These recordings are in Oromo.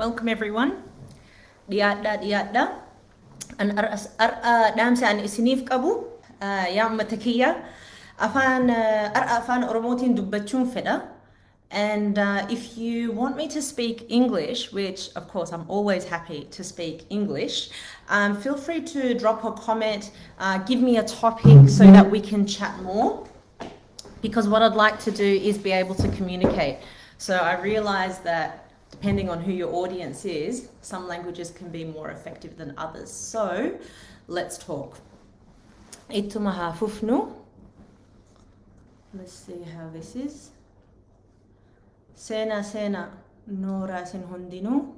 Welcome everyone. Diyaadha. An dhaamsa an isiniif qabu yaa ummata kiyya afaan Oromootiin dubbachuun fedha. And if you want me to speak English, which of course I'm always happy to speak English, feel free to drop a comment, give me a topic so that we can chat more. Because what I'd like to do is be able to communicate. So I realize that depending on who your audience is, some languages can be more effective than others. So let's talk. Ittuma haa fufnu. Let's see how this is. Sena Nora sin hundinu.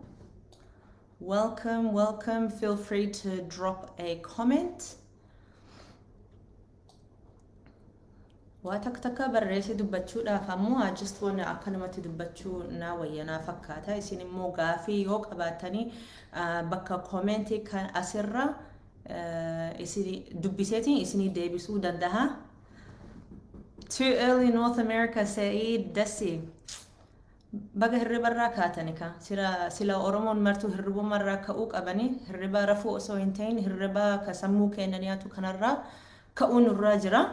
Welcome. Feel free to drop a comment. Waa takka barreesse dubbachuudhaaf ammoo I just want akkanumatti dubbachuu na wayyanaa fakkaata. Isin immoo gaafii yoo qabaatanii bakka commenti kan asirra isin dubbiseetiin isinii deebisuu danda'a. Too early North America Saeed Dasi. Baga hirriba irraa kaatanika. Sila Oromoon martuu hirribuma irraa ka'uu qabanii hirriba rafuu osoo hin ta'in hirriba ka sammuu kennaniyaatu kanarraa ka'uun irraa jira.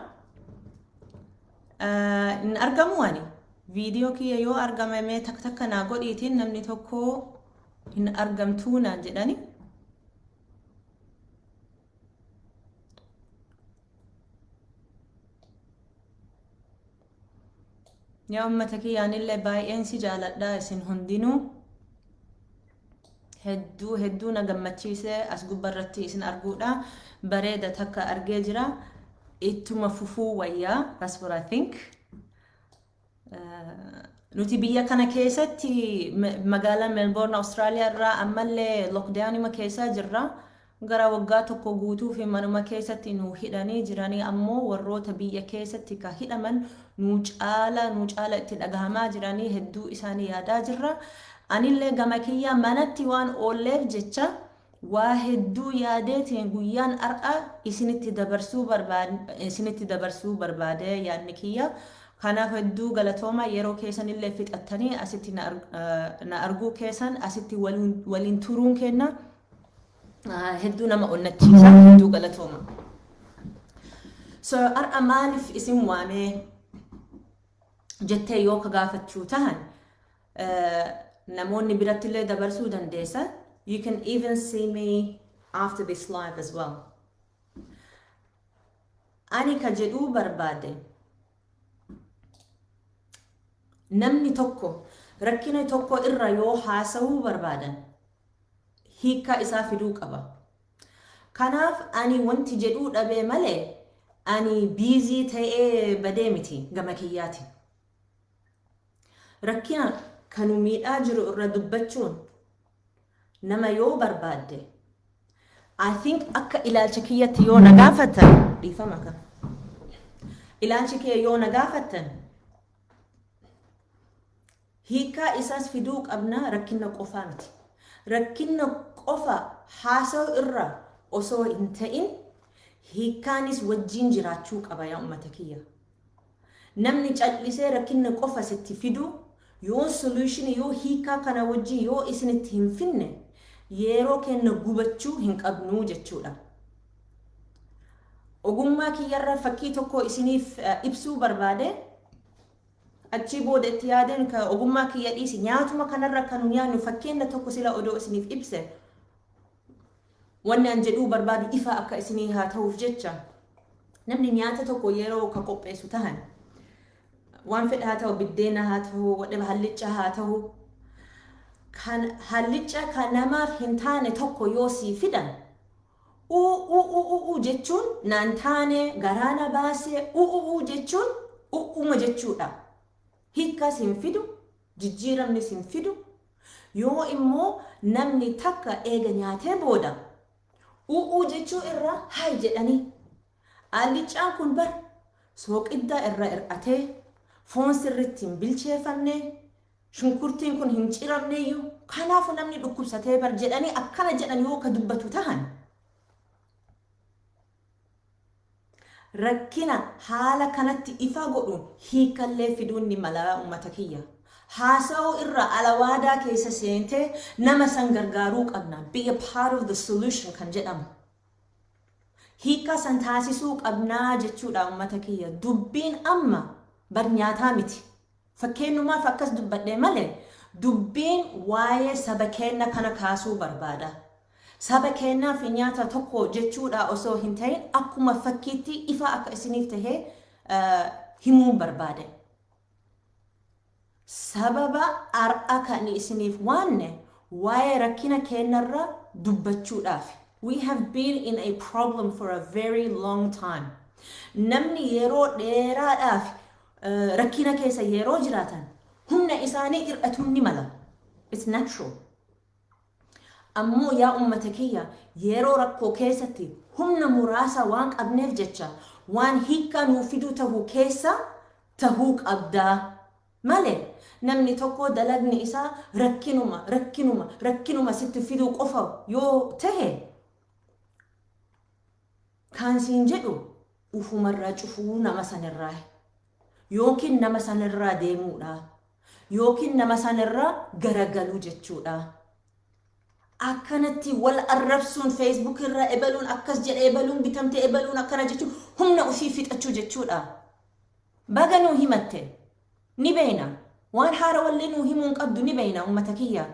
In argamu ani video kiyya yoo argamame takka naa godhiitiin namni tokko hin argamtuu naan jedhani. Yaa ummata kiyyaanillee baay'een si jaaladha isin hundinuu. Hedduu na gammachiise as gubbarratti isin arguudha. Bareeda takka argee jira. Ittuma fufuu wayyaa, that's what I think. Nuti biyya kana keessatti magaalaa Melbourne Australia irraa ammallee lockdownima keessa jirra. Gara waggaa tokko guutuu fi manuma keessatti nu hidhanii jiranii ammoo warroota biyya keessatti ka hidhaman nu caala itti dhagahamaa jiranii hedduu isaanii yaadaa jirra. Anillee gama kiyya manatti waan oolleef jecha waa hedduu yaadeetiin guyyaan ar'a isinitti dabarsuu barbaade yaadni kiyya. Kanaaf hedduu galatooma yeroo keessanillee fixattanii asitti na arguu keessan asitti waliin turuun kenna. Hedduu nama onnachiisa hedduu galatooma. So ar'a maaliif isin waamee jettee yoo ka gaafachuu tahan namoonni birattillee dabarsuu dandeessa. You can even see me after this live as well. Ani ka jedhuu barbaade. Namni tokko rakkina tokko irra yoo haasawuu barbaadan hiika isaa fiduu qaba. Kanaaf ani wanti jedhuu dhabee malee ani busy ta'ee badee miti gama kiyyaati. Rakkina kanu miidhaa jiru irra dubbachuun nama yoo barbaadde I think akka ilaalcha kiyyatti yoo na gaafatan dhiifama ka ilaalchi kiyya yoo na gaafatan hiika isaas fiduu qabna rakkina qofaa miti. Rakkina qofa haasa'u irra osoo hin ta'in hiikaanis wajjin jiraachuu qaba yaa ummata kiyya. Namni callisee rakkina qofa sitti fidu yoo solution yoo hiikaa kana wajjin yoo isinitti hin finne yeroo kenna gubachuu hin qabnuu jechuudha. Ogummaa kiyyarra fakkii tokko isiniif ibsuu barbaade achi booda itti yaadeen ka ogummaa kiyya dhiisi nyaatuma kanarra kan nyaannu fakkeenya tokko sila odoo isiniif ibse wanni an jedhuu barbaadu ifa akka isinii haa ta'uuf jecha namni nyaata tokko yeroo ka qopheessu tahan waan fedha haa ta'u biddeena haa ta'u wadhaba hallicca haa ta'u kan hallicca kan namaaf hin taane tokko yoo sii fidan jechuun naan taane garaana baasee jechuun uuma jechuudha. Hiikkaas hin fidu, jijjiiramnis hin fidu. Yoo immoo namni takka eega nyaatee booda jechuu irra hay jedhanii halliccaan kun bar sooqiddaa irra hir'atee foon sirriitti hin bilcheeffamne shunkurtiin kun hin ciramneeyyuu kanaafu namni dhukkubsatee bar jedhanii akkana jedhan yoo ka dubbatu tahan rakkina haala kanatti ifa godhuun hiikallee fiduun ni mala ummata kiyya. haasa'uu irra alawaadaa keessa seentee nama san gargaaruu qabna. Be a part of the solution kan jedhamu. Hiika san taasisuu qabnaa jechuudha uummata kiyya. Dubbiin amma barnyaataa miti. Fakkeenyumaaf akkas dubbadhee malee dubbiin waa'ee saba keenya kana kaasuu barbaada. Saba keenyaa fi nyaata tokko jechuudha osoo hin ta'in akkuma fakkiitti ifa akka isiniif tahee himuu barbaade. Sababa har'a kan isiniif waanne waa'ee rakkina keenyarra dubbachuudhaaf. We have been in a problem for a very long time. Namni yeroo dheeraadhaaf rakkina keessa yeroo jiraatan humna isaanii hir'atuun ni mala. It's natural. Ammoo yaa uummata kiyya yeroo rakkoo keessatti humna muraasa waan qabneef jecha waan hiika nuu fiduu tahuu keessa tahuu qabdaa malee namni tokko dalagni isaa rakkinuma sitti fiduu qofa yoo tahe kan siin jedhu ufumarraa cufuu nama sanirraa yookiin nama sanirraa deemuudha yookiin nama sanirraa garagaluu jechuudha. Akkanatti wal arrabsuun Facebook irra ebaluun akkas jedhe ebaluun bitamte ebaluun akkana jechuun humna ofii fixachuu jechuudha. Baga nuu himatte ni beeyna waan haara wallee nuu himuun qabdu ni beeyna uummata kiyya.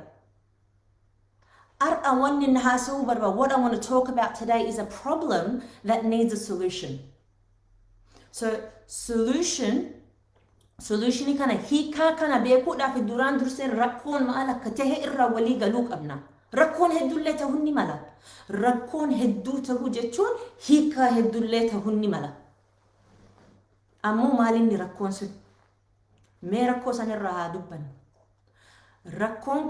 Ar'a wanni na haasa'uu barbaadu. What I want to talk about today is a problem that needs a solution. So solutionii kana hiikaa kana beekuudhaaf duraan durseen rakkoon maal akka tahe irra walii galuu qabna. Rakkoon heddullee ta'uu ni mala. Rakkoon hedduu ta'uu jechuun hiikaa heddullee ta'uu ni mala. Ammoo maalinni rakkoon sun? Mee rakkoo sanirraa haa dubbannu. Rakkoon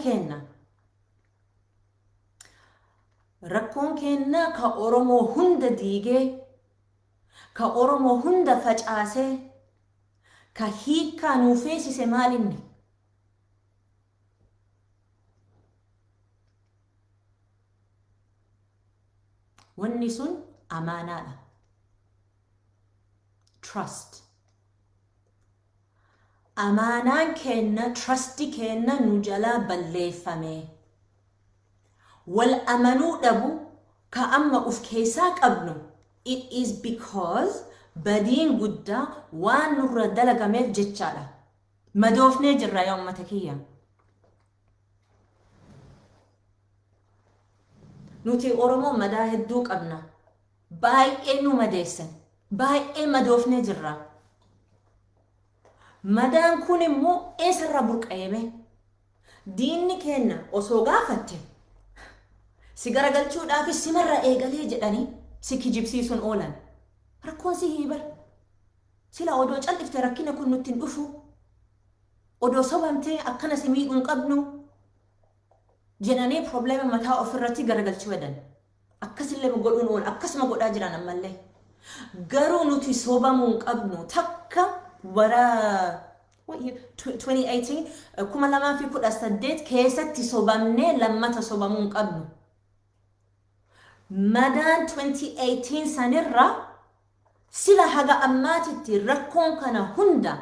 keenya ka Oromoo hunda diigee, ka Oromoo hunda facaasee, ka hiikaa nuu feesise maalinni? Wanni sun amaanaadha. Trust. Amaanaan keenya, trustii keenya nu jalaa balleeffame. Wal amanuu dhabu ka amma uf keessaa qabnu. It is because badiin guddaa waan nurra dalagameef jechaadha. Madoofnee jirra yaa uummata kiyya. Nuti Oromoo madaa hedduu qabna. Baay'ee nu madeessan. Baay'ee madoofnee jirra. Madaan kun immoo eessarraa burqaa'eme? Diinni keenya osoo gaafatte si garagalchuudhaaf simarra eegalee jedhanii si kijibsiisuun oolan. Rakkoon si hiibar. Sila odoo cal'ifte rakkina kun nutti hin dhufu. Odoo sobamtee akkana si miidhuun qabnu. Jedhanii problema mataa ofirratti garagalchuu wadan. Akkasillee godhuun ool akkasuma godhaa jiran ammallee. Garuu nuti sobamuu qabnu takka bara 2018 2018 keessatti sobamnee lammata sobamuu qabnu. Madaan 2018 sanirra sila haga ammaatitti rakkoon kana hunda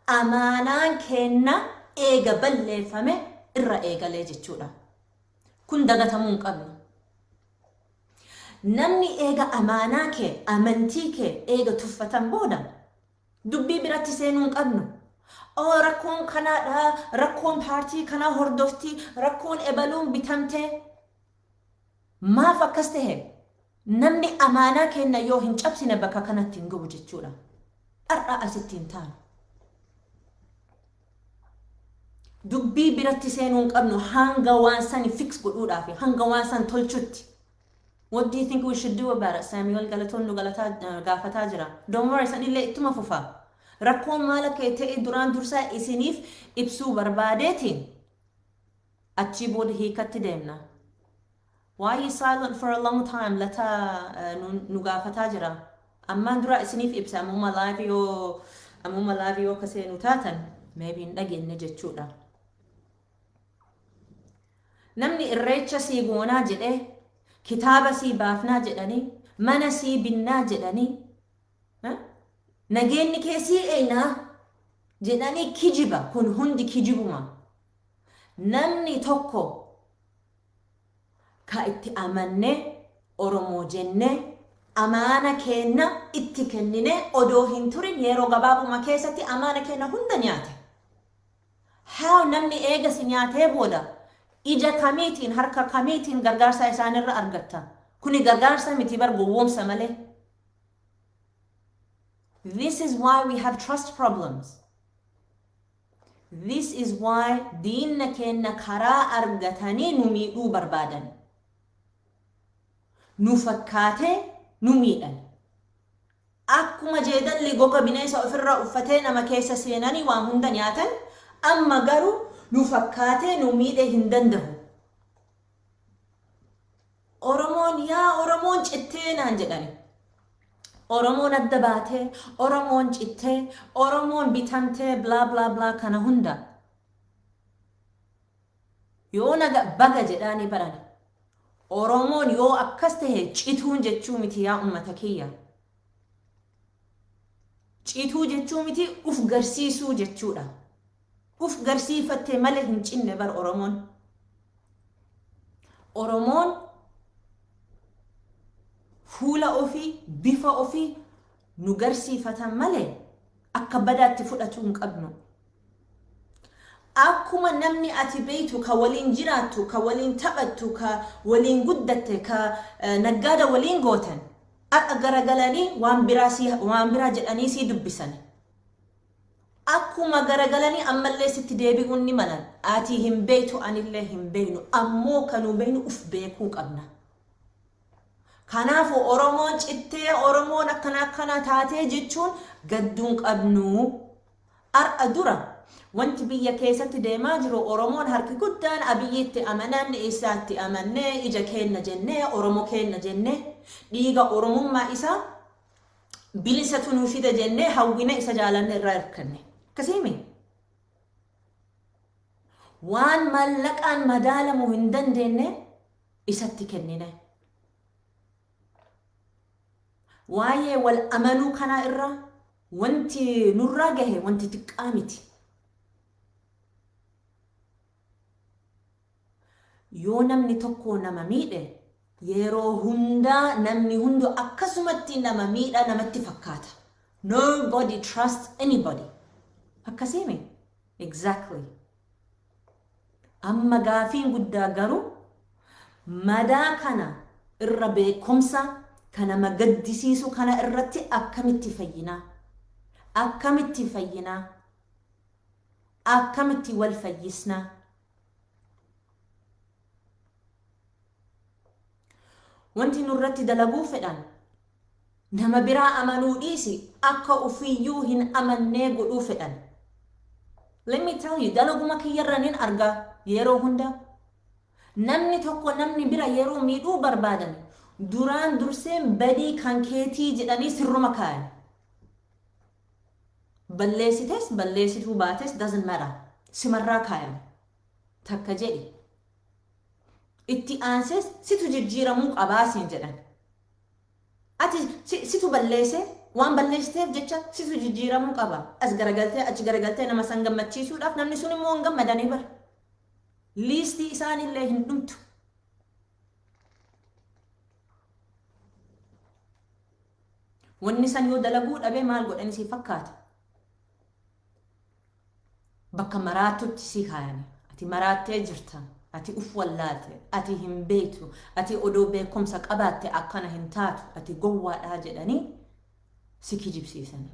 amaanaan keenya eega balleeffame irra eegalee jechuudha. Kun dagatamuu hin qabnu. Namni eega amaanaa kee, amantii kee eega tuffatan booda dubbii biratti seenuu hin qabnu. Rakkoon kanaadha, rakkoon paartii kanaa hordoftii, rakkoon ebaluun bitamtee. Maaf akkas tahe? Namni amaanaa keenya yoo hin cabsine bakka kanatti hin gahu jechuudha. Har'a asitti hin taanu. Dubbii biratti seenuu hin qabnu hanga waan sani fix godhuudhaaf hanga waan san tolchutti. What do you think we should do about it? Samuel Galatoon nu gaafataa jira. Don't worry, sanillee ittuma fufa. Rakkoon maal akka ta'e duraan dursaa isiniif ibsuu barbaadeetiin achii booda hiikatti deemna. Why are you silent for a long time? Lata nu gaafataa jira. Ammaan dura isiniif ibsa ammuma live yoo kasee nu taatan maybe hin dhageenye jechuudha. Namni irreecha sii goonaa jedhee kitaaba sii baafnaa jedhanii mana sii binnaa jedhanii nageenyi kee sii eenaa jedhanii kijiba kun hundi kijibuma namni tokko ka itti amanne Oromoo jenne amaana kenna itti kennine odoo hin turin yeroo gabaabuma keessatti amaana kenna hunda nyaate haa namni eega si nyaatee booda ija kamiitiin harka kamiitiin gargaarsa isaanirra argatta kuni gargaarsa miti bar gowwoomsa malee. This is why we have trust problems. This is why diinna kenna karaa argatanii nu miidhuu barbaadan. Nu fakkaatee nu miidhan. Akkuma jeedalli goga bineensa ofirraa uffatee nama keessa seenanii waan hunda nyaatan amma garuu nu fakkaatee nu miidhe hin danda'u. Oromoon cittee naan jedhani. Oromoon adda baatee, Oromoon cittee, Oromoon bitamtee bla bla bla kana hunda. Yoo naga baga jedhanii baran. Oromoon yoo akkas tahe cituun jechuu miti yaa ummata kiyya. Cituu jechuu miti uf garsiisuu jechuudha. Uf garsiifattee malee hin cinne bar Oromoon. Oromoon fuula ofii bifa ofii nu garsiifatan malee akka badaatti fudhachuu hin qabnu. Akkuma namni ati beeytu ka waliin jiraattu, ka waliin taphattu, ka waliin guddatte, ka naggaada waliin gootan akka garagalanii waan biraa jedhanii sii dubbisan. Akkuma garagalanii ammallee sitti deebi'uun ni malan. Ati hin beeytu anillee hin beeynu ammoo kanuu beeynu uf beekuu qabna. Kanaafu Oromoon cittee Oromoon akkana taatee jechuun gadduun qabnu. Ar'a dura wanti biyya keessatti deemaa jiru Oromoon harki guddaan abiyyiitti amanan isaatti amannee ija kenna jennee Oromoo kenna jennee dhiiga Oromummaa isaa bilisatu nuu fida jennee hawwina isa jaalanne irraa hirkanne. Akkasiimi waan mallaqaan madaalamuu hin dandeenye isatti kennine. Waa'ee wal amanuu kana irra wanti nurraa gahe wanti xiqqaa miti. Yoo namni tokko nama miidhe yeroo hundaa namni hundu akkasumatti nama miidha namatti fakkaata. Nobody trusts anybody. Akkasiimi? Exactly. Amma gaafiin guddaa garuu madaa kana irra beekumsa kana magaddisiisu kana irratti akkamitti fayyinaa? Akkamitti fayyinaa? Akkamitti wal fayyisnaa? Wanti nurratti dalaguu fedhan nama biraa amanuu dhiisi akka ufiyyuu hin amannee godhuu fedhan. Let me tell you, dalaguma kiyyarranin argaa yeroo hunda namni tokko namni bira yeroo miidhuu barbaadan duraan durseen badii kan keetii jedhanii sirruma kaayan. Balleessites balleessituu baates doesn't matter. Simarraa kaayan. Takka jedhi. Itti aanses situ jijjiiramuu qabaasiin jedhan. Ati situ balleesse waan balleessiteef jecha situ jijjiiramuu qaba. As garagaltee achi garagaltee nama san gammachiisuudhaaf namni sun immoo hin gammadanii bar. Liistii isaanillee hin dhumtu. Wanni san yoo dalaguu dhabe maal godhani si fakkaata? Bakka maraatutti si kaayame. Ati maraattee jirta. Ati uf wallaalte. Ati hin beektu. Ati odoo beekumsa qabaatte akkana hin taatu. Ati gowwaadhaa jedhanii si kijibsiisanii.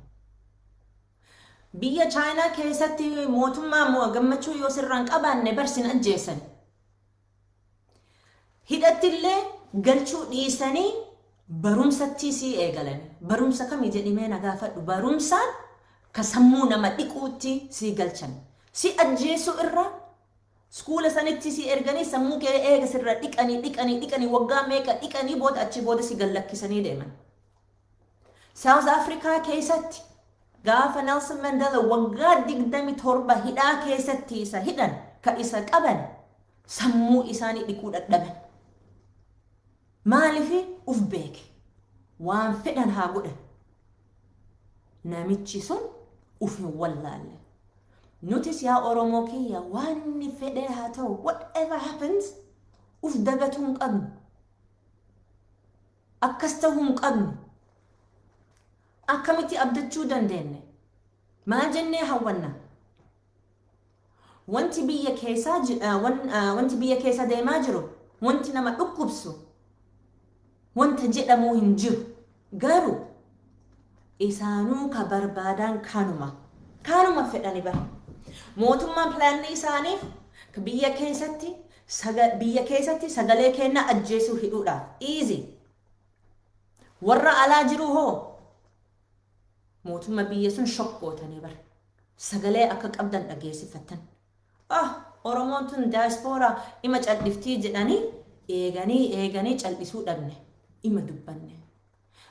Biyya Chaayinaa keessatti mootummaa gammachuu yoo sirraan qabaanne barsin ajjeessan. Hidhattillee galchuu dhiisanii barumsatti si eegalan. Barumsa kamii jedhimee na gaafadhu. Barumsaan ka sammuu nama dhiquutti si galchan. Si ajjeessu irra skuula sanitti si erganii sammuu kee eega sirra dhiqanii waggaa meeqa dhiqanii booda achi booda si gallakkisanii deeman. South Africa keessatti gaafa Nelson Mandela waggaa 27 hidhaa keessatti isa hidhan ka isa qaban sammuu isaanii dhiquu dadhaban. Maaliif uf beeke waan fedhan haa godhan. Namichi sun uf hin wallaalle. Nutis yaa Oromoo kiyya waan inni fedhee haa ta'u whatever happens uf dagatuu hin qabnu. Akkas ta'uu hin qabnu. Akkamitti abdachuu dandeenya? Maal jennee hawwanna? Wanti biyya keessa deemaa jiru, wanti nama dhukkubsu, wanta jedhamuu hin jiru. Garuu isaanuu ka barbaadan kanuma fedhani bara. Mootummaan pilaanni isaaniif biyya keessatti sagalee kenna ajjeesuu hidhuudhaaf. Easy. Warra alaa jiru hoo mootummaa biyya sun shokkootanii bara. Sagalee akka qabdan dhageessifatan. Oromoon tun diaspora ima calliftii jedhanii eeganii callisuu dhabne. Ima dubbanne.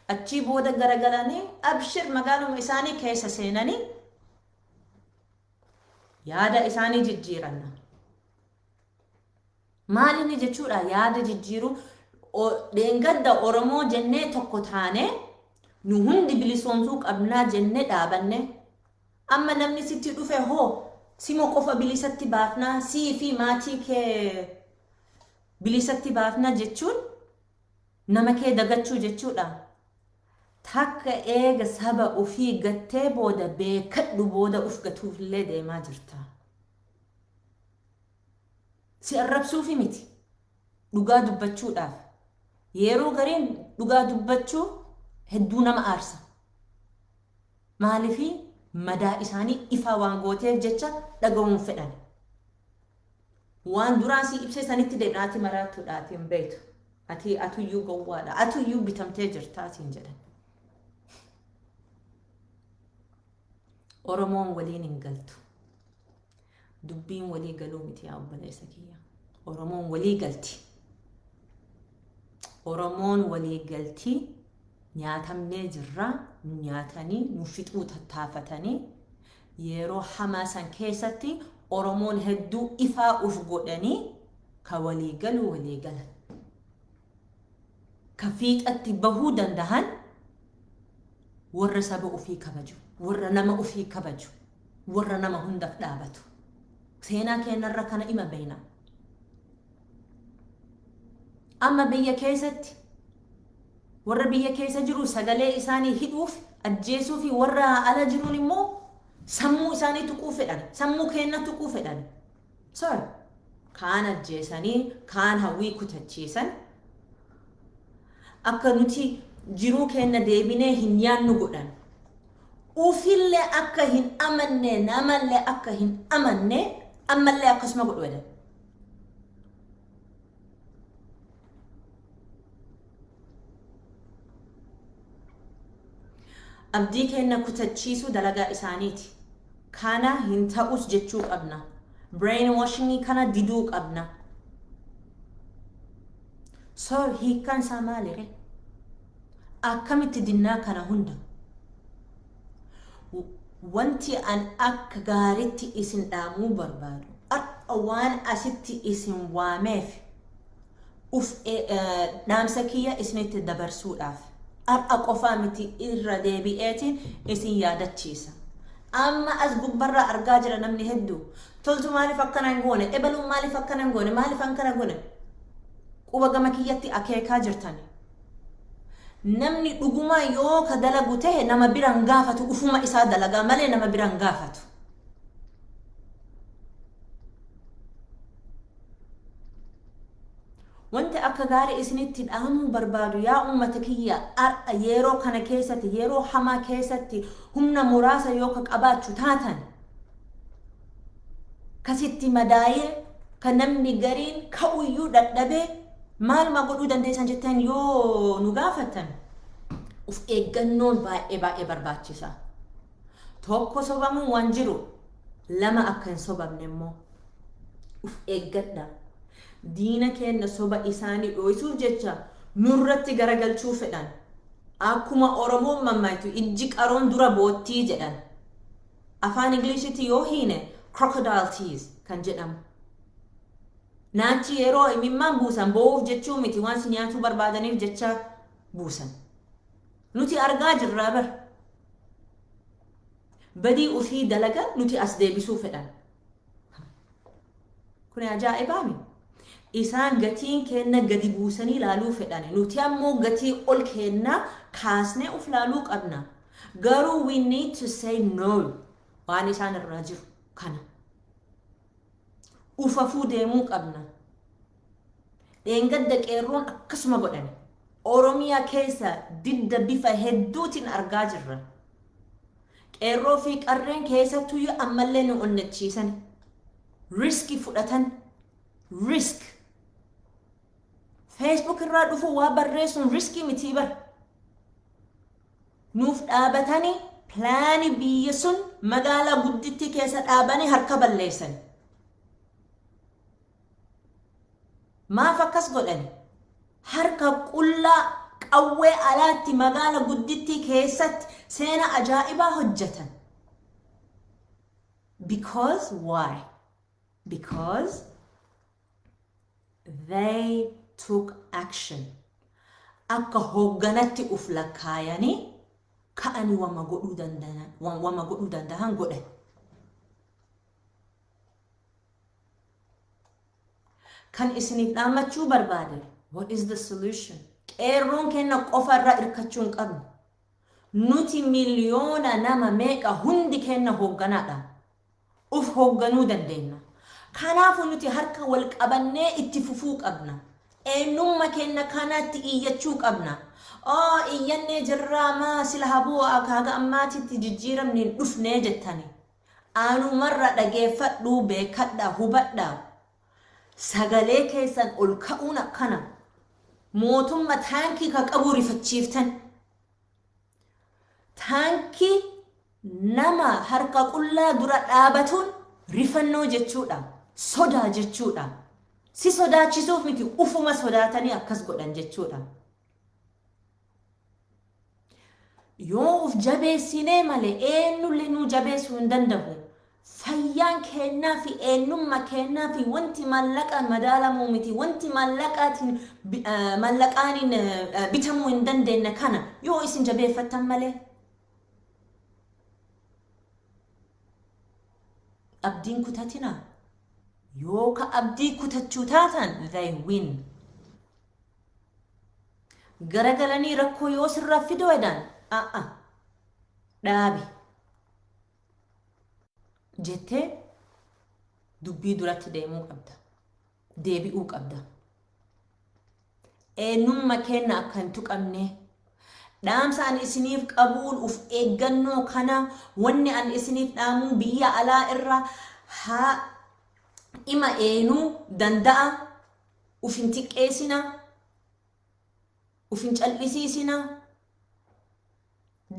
Achii booda garagalanii abshir magaaluma isaanii keessa seenanii yaada isaanii jijjiiranna. Maalini jechuudha yaada jijjiiru dheengadda Oromoo jennee tokko taane nu hundi bilisoomsuu qabnaa jennee dhaabanne. Amma namni sitti dhufe hoo simo qofa bilisatti baafnaa sii fi maatii kee bilisatti baafnaa jechuun nama kee dagachuu jechuudha. Takka eega saba ofii gattee booda beekadhu booda uf gatuufillee deemaa jirta. Si arrabsuufi miti. Dhugaa dubbachuudhaaf. Yeroo gariin dhugaa dubbachuu hedduu nama aarsa. Maaliifii madaa isaanii ifaa waan gooteef jecha dhaga'uun fedhan. Waan duraan si ibsee sanitti deemnaati maraattuudhaati hin beektu. Atuyyuu gowwaadha. Atuyyuu bitamtee jirtaatiin jedhan. Oromoon waliin hin galtu. Dubbiin walii galuu miti yaa obboleessa kiyya. Oromoon walii galti. Oromoon walii galti. Nyaatamnee jirra. Nyaatanii nu fixuu tattaafatanii yeroo hamaa san keessatti Oromoon hedduu ifaa uf godhanii ka walii galuu walii galan. Ka fiixatti bahuu dandahan warra saba ofii kabaju. Warra nama ofii kabaju. Warra nama hundaaf dhaabatu. Seenaa keenyarra kana ima beeyna. Amma biyya keessatti warra biyya keessa jiru sagalee isaanii hidhuuf ajjeesuu fi warra ala jiruun immoo sammuu isaanii tuquu fedhan. Sammuu keenya tuquu fedhan. Kaan ajjeesanii kaan hawwii kutachiisan akka nuti jiruu keenya deebinee hin yaannu godhan. Ufillee akka hin amanne namallee akka hin amanne ammallee akkasuma godhu jedhan. Abdii keenya kutachiisuu dalagaa isaaniiti. Kana hin ta'us jechuu qabna. Brainwashing kana diduu qabna. Hiikkaan isaa maalire? Akkamitti dinnaa kana hunda? Wanti an akka gaaritti isin dhaamuu barbaadu. Waan asitti isin waameef dhaamsa kiyya isinitti dabarsuudhaaf. Har'a qofaa miti irra deebi'eetiin isin yaadachiisa. Amma as gubbarraa argaa jira namni hedduu. Toltu maaliif akkana hin goone? Ebaluun maaliif akkana hin goone? Maaliif akkana goone? Quba gama kiyyatti akeekaa jirtani. Namni dhuguma yoo ka dalagu ta'e nama biraan gaafatu ufuma isaa dalagaa malee nama biraan gaafatu. Wanti akka gaarii isinitti dhaamuu barbaadu yaa uummata kiyya yeroo kana keessatti yeroo hamaa keessatti humna muraasa yoo ka qabaachuu taatan kasitti madaa'ee ka namni gariin ka'uyyuu dadhabee maaluma godhuu dandeessan jettan yoo nu gaafatan uf eeggannoon baay'ee barbaachisa. Tokko sobamuu waan jiru lama akka hin sobamne immoo uf eeggadha. Diina keenya soba isaanii dho'isuuf jecha nurratti garagalchuu fedhan. Akkuma Oromoon mammaayitu ijji qaroon dura boottii jedhan. Afaan Ingilizitti yoo hiine crocodile tears kan jedhamu. Naachi yeroo imimmaan buusan bo'uuf jechuu miti waan si nyaatuu barbaadaniif jecha buusan. Nuti argaa jirraa bar. badii ufii dalaga nuti as deebisuu fedhan. Kun ajaa'ibaami. Isaan gatiin kenna gadi buusanii ilaaluu fedhan. Nuti ammoo gatii ol kenna kaasnee uf ilaaluu qabna. Garuu we need to say no waan isaan irraa jiru kana. Ufafuu deemuu qabna. Dheengadda qeerroon akkasuma godhan. Oromiyaa keessa didda bifa hedduutiin argaa jirra. Qeerroo fi qarreen keessattuu ammallee nu onnachiisan. Riski fudhatan. Risk. Facebook irraa dhufu waa barreessuun riski miti bar. Nuuf dhaabatanii plaani biyya sun magaalaa gudditti keessa dhaabanii harka balleessan. Maaf akkas godhani? Harka qullaa qawwee alaatti magaalaa gudditti keessatti seena ajaa'ibaa hojjetan. Because why? Because they took action. Akka hoogganatti uf lakkaayanii ka'anii wama godhuu danda'an godhan. Kan isiniif dhaammachuu barbaade, what is the solution? Qeerroon kenna qofa irraa irkachuu hin qabnu. Nuti miliyoona nama meeqa hundi kenna hoogganaadha. Uf hoogganuu dandeenya. Kanaafuu nuti harka wal qabannee itti fufuu qabna. Eenyummaa kenna kanatti iyyachuu qabna. Iyyannee jirraa maa sila habuu akaaga ammaatitti jijjiiramni hin dhufnee jettani. Aanumarra dhageeffadhuu beekadhaa hubadhaa. Sagalee keessan ol ka'uun akkana. Mootummaa taankii ka qabu rifachiiftan. Taankii nama harka qullaa dura dhaabatuun rifannoo jechuudha. Sodaa jechuudha. Si sodaachisuuf miti ufuma sodaatanii akkas godhan jechuudha. Yoo uf jabeessinee malee eenyullee nu jabeessuu hin danda'u. Fayyaan kennaa fi eenyummaa kennaa fi wanti mallaqaan madaalamuu miti wanti mallaqaatiin bitamuu hin dandeenye kana yoo isin jabeeffattan malee. Abdiin kutatina. Yoo ka abdii kutachuu taatan they win. Garagalanii rakkoo yoo sirraa fidoo edaan dhaabi. Jettee dubbii duratti deemuu qabda. Deebi'uu qabda. Eenyummaa kenna akka hin tuqamne. Dhaamsa an isiniif qabuun uf eeggannoo kana wanni an isiniif dhaamuu biyya alaa irra haa ima eenuu danda'a. Uf hin xiqqeessina. Uf hin cal'isiisina.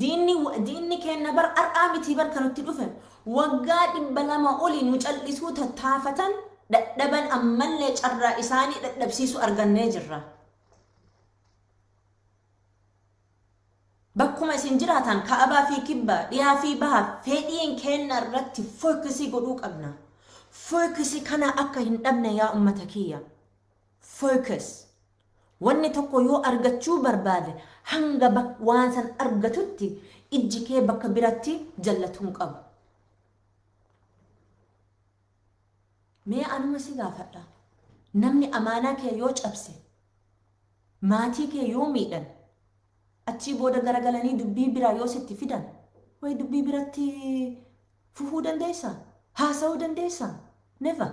Diinni kenna bar ar'aa miti bar kanutti dhufe. Waggaa 200 oli nu cal'isuu tattaafatan dadhaban ammallee carraa isaanii dadhabsiisu argannee jirra. Bakkuma isin jiraatan kaabaa fi kibbaa dhiyaa fi bahaa fedhiin kenna irratti fookisii godhuu qabna. Fookisii kana akka hin dhabne yaa ummata kiyya. Focus. Wanni tokko yoo argachuu barbaade hanga waan san argatutti ijji kee bakka biratti jallatuun qabu. Mee anuma si gaafadha. Namni amaanaa kee yoo cabse, maatii kee yoo miidhan, achii booda garagalanii dubbii biraa yoo sitti fidan, way dubbii biratti fufuu dandeessaa? Haasa'uu dandeessaa? Never.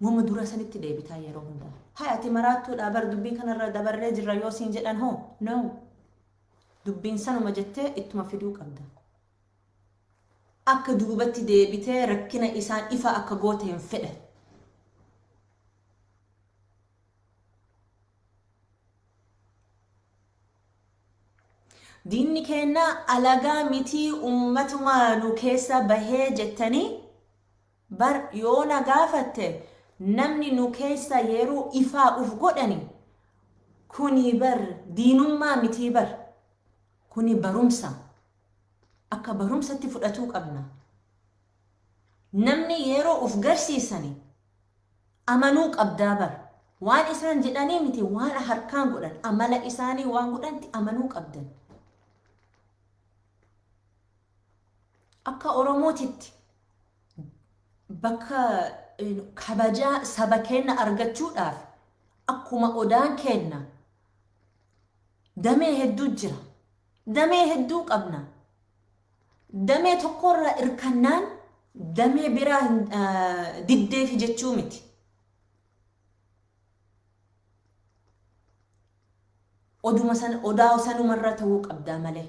Wama dura sanitti deebitaa yeroo hundaa. Hayati maraattuudha bar dubbii kanarra dabarree jirra yoo siin jedhan hoo? No. Dubbiin sanuma jettee ittuma fiduu qabda. Akka duubatti deebitee rakkina isaan ifa akka goote hin fedhan. Diinni kennaa alagaa mitii ummatumaa nu keessa bahee jettanii bar yoo na gaafatte namni nu keessa yeroo ifaa uf godhani kuni bar diinummaa mitii bar kuni barumsa akka barumsatti fudhatuu qabna. Namni yeroo uf garsiisani amanuu qabdaa bar waan isaan jedhanii miti waan harkaan godhan amala isaanii waan godhanti amanuu qabdan. akka oromootitti bakka kabajaa saba keenya argachuudhaaf akkuma odaan keenya damee hedduu jira. Damee hedduu qabna. Damee tokkorraa irkannaan damee biraa diddeefi jechuu miti. Odaa sanumarra ta'uu qabdaa malee.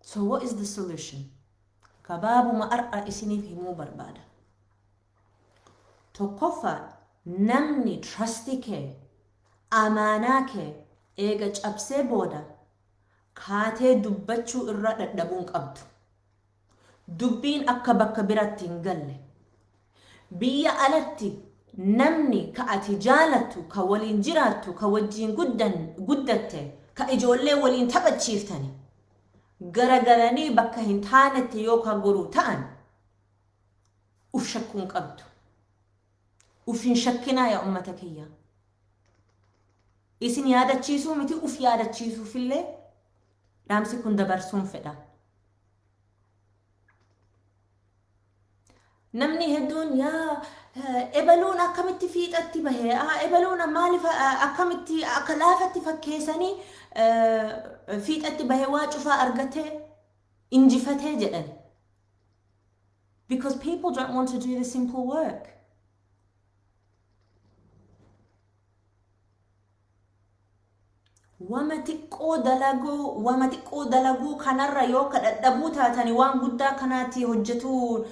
So what is the solution? Gabaabuma ar'a isiniif himuu barbaada. Tokkoffaa namni trustii kee amaanaa kee eega cabsee booda kaatee dubbachuu irra dadhabuun qabdu. Dubbiin akka bakka biratti hin galle. Biyya alatti namni ka ati jaalattu, ka waliin jiraattu, ka wajjiin guddatte, ka ijoollee waliin taphachiiftani garagalanii bakka hin taanetti yookaan goruu ta'an uf shakkuun qabdu. Uf hin shakkinaa yaa ummata kiyya. Isin yaadachiisuu miti uf yaadachiisuufillee dhaamsi kun dabarsuun fedha. Namni hedduun yaa ebaluun akkamitti fiixatti bahee ebaluun maaliif akkamitti akka laafatti fakkeessanii fiixatti bahee waa cufaa argatee injifatee jedhan. Because people don't want to do the simple work. Wama xiqqoo dalaguu kanarra yoo kadhadhabuu taatanii waan guddaa kanaatti hojjetuu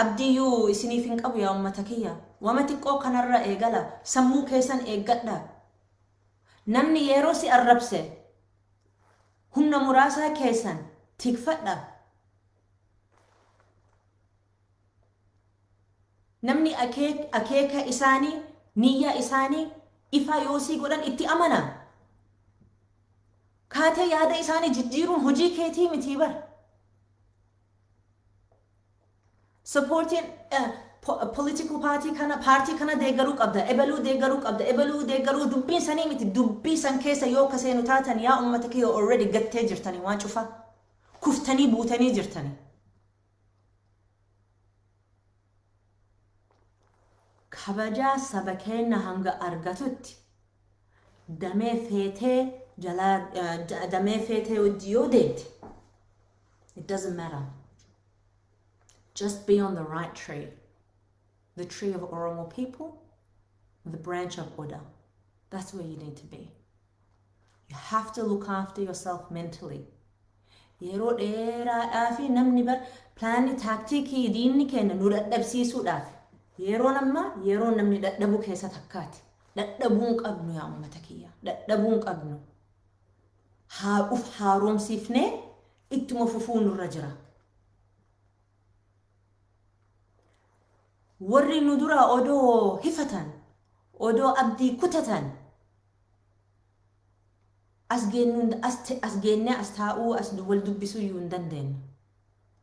abdiyyuu isiniif hin qabu yaa ummata kiyya. Wama xiqqoo kanarra eegala. Sammuu keessan eeggadha. Namni yeroo si arrabse humna muraasaa keessan tikfadha. Namni akeeka isaanii, niyya isaanii ifa yoo si godhan itti amana. Kaatee yaada isaanii jijjiiruun hojii keetii miti bar. Supporting political party kana deeggaruu qabda, ebaluu deeggaruu qabda, ebaluu deeggaruu dubbiin sanii miti. Dubbii san keessa yoo kaseenu taatan yaa ummata kiyya already gattee jirtanii waan cufa. Kuftanii buutanii jirtanii. Kabajaa saba keenya hanga argatutti damee feetee damee feetee hojii yoo deemte, it doesn't matter. Just be on the right tree. The tree of Oromo people, the branch of Oda. That's where you need to be. You have to look after yourself mentally. Yeroo dheeraadhaaf namni bar plaanii taaktiikii diinni kenna nu dadhabsiisuudhaaf. Yeroo namni dadhabuu keessa takkaati. Dadhabuun qabnu yaa ummata kiyya. Dadhabuun qabnu. Uf haaromsiifnee ittuma fufuu nurra jira. Warri nu dura odoo hifatan, odoo abdii kutatan, as geennee as taa'uu as wal dubbisuu iyyuu hin dandeenye.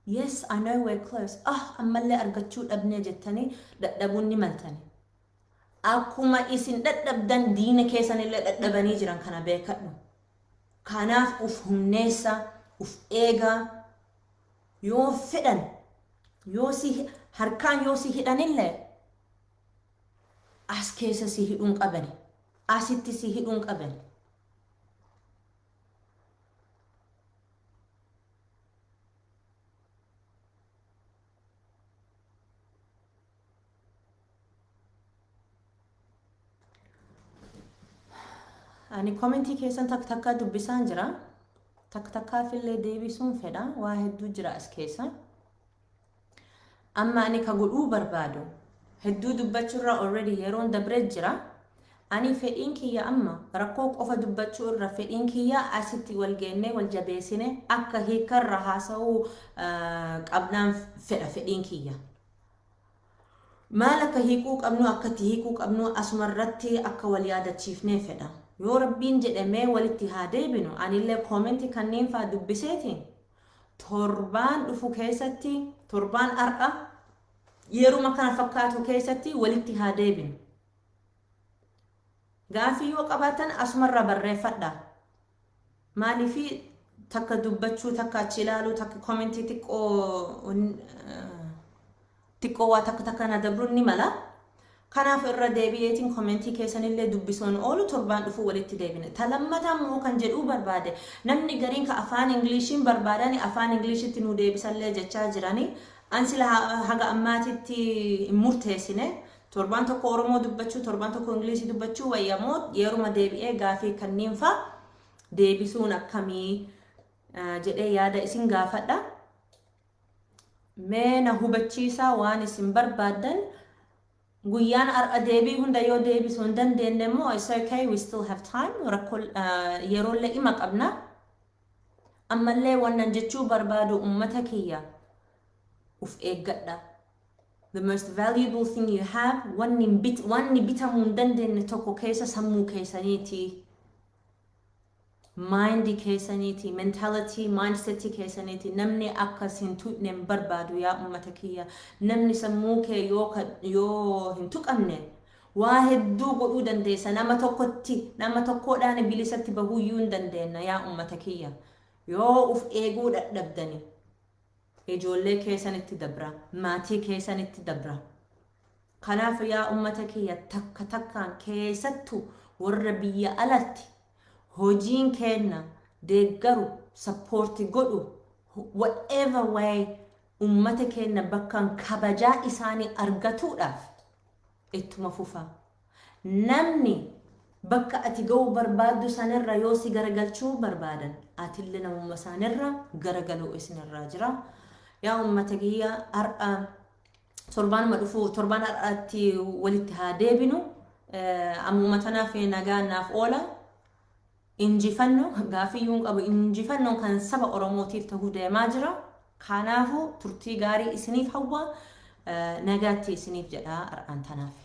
Yes, I know we're close. Ammallee argachuu dhabnee jettanii dadhabuun ni maltani. Akkuma isin dadhabdan diina keessanillee dadhabanii jiran kana beekadhu. Kanaaf uf humneessa, uf eegaa, yoo fedhan, harkaan yoo si hidhanillee as keessa si hidhuun qabani. Asitti si hidhuun qabani. Ani commentii keessan takka dubbisaan jira. Takkaafillee deebisuun fedha. Waa hedduu jira as keessa. Amma ani ka godhuu barbaadu hedduu dubbachuurra already yeroon dabree jira. Ani fedhiin kiyya amma rakkoo qofa dubbachuu irra fedhiin kiyya asitti wal geennee wal jabeessine akka hiikarra haasa'uu qabnaan fedha fedhiin kiyya. Maal akka hiikuu qabnu akkatti hiikuu qabnu asumarratti akka wal yaadachiifnee fedha. Yoo rabbiin jedhamee walitti haa deebinu anillee commenti kanneen faa dubbiseetiin torbaan dhufu keessatti torbaan ar'a yeruma kana fakkaatu keessatti walitti haa deebinu. Gaafii yoo qabaatan asumarra barreeffadha. Maaliif takka dubbachuu takka achi ilaaluu takka commentii xiqqoo waa takka na dabruun ni mala. Kanaaf irra deebi'eetiin commentii keessanillee dubbisuun oolu torbaan dhufu walitti deebine. Talammataan moo kan jedhuu barbaade namni gariin ka afaan Ingiliishiin barbaadani afaan Ingiliishitti nu deebisallee jechaa jirani. Ansila haga ammaatitti murteessine torbaan tokko Oromoo dubbachuu torbaan tokko Ingiliishii dubbachuu wayyamoo yeruma deebi'ee gaafii kanniin fa deebisuun akkamii jedhee yaada isin gaafadha. Mee na hubachiisaa waan isin barbaadan. Guyyaan ar'a deebii hunda yoo deebisuu hin dandeenye immoo it's okay, we still have time. Rakkoo yeroollee ima qabna. Ammallee wannan jechuu barbaadu ummata kiyya uf eeggadha. The most valuable thing you have wanni bitamuu hin dandeenye tokko keessa sammuu keessaniiti. Mind keessaniiti, mentality, mindset keessaniiti. Namni akkas hin tuqne barbaadu yaa ummata kiyya. Namni sammuu kee yoo hin tuqamne waa hedduu godhuu dandeessa. Nama tokkodhaan bilisatti bahuuyyuu hin dandeenya yaa ummata kiyya. Yoo uf eeguu dadhabdani ijoollee keessanitti dabra, maatii keessanitti dabra. Kanaaf yaa ummata kiyya takka takkaan keessattuu warra biyya alatti hojiin kenna deeggaru supporti godhu whatever way ummata kenna bakkan kabajaa isaanii argatuudhaaf ittuma fufa. Namni bakka ati ga'uu barbaaddu sanirra yoo si garagalchuu barbaadan atillee namumma sanirra garagaluu isinirraa jira. Yaa ummata kiyya har'a torbaan dhufu torbaan har'aatti walitti haa deebinu. Ammuma tanaaf nagaa naaf oola. Injifannoo gaafiyyuun qabu injifannoo kan saba Oromootiif ta'uu deemaa jira. Kanaafuu turtii gaarii isiniif hawwa nagaatti isiniif jedha har'aan tanaaf.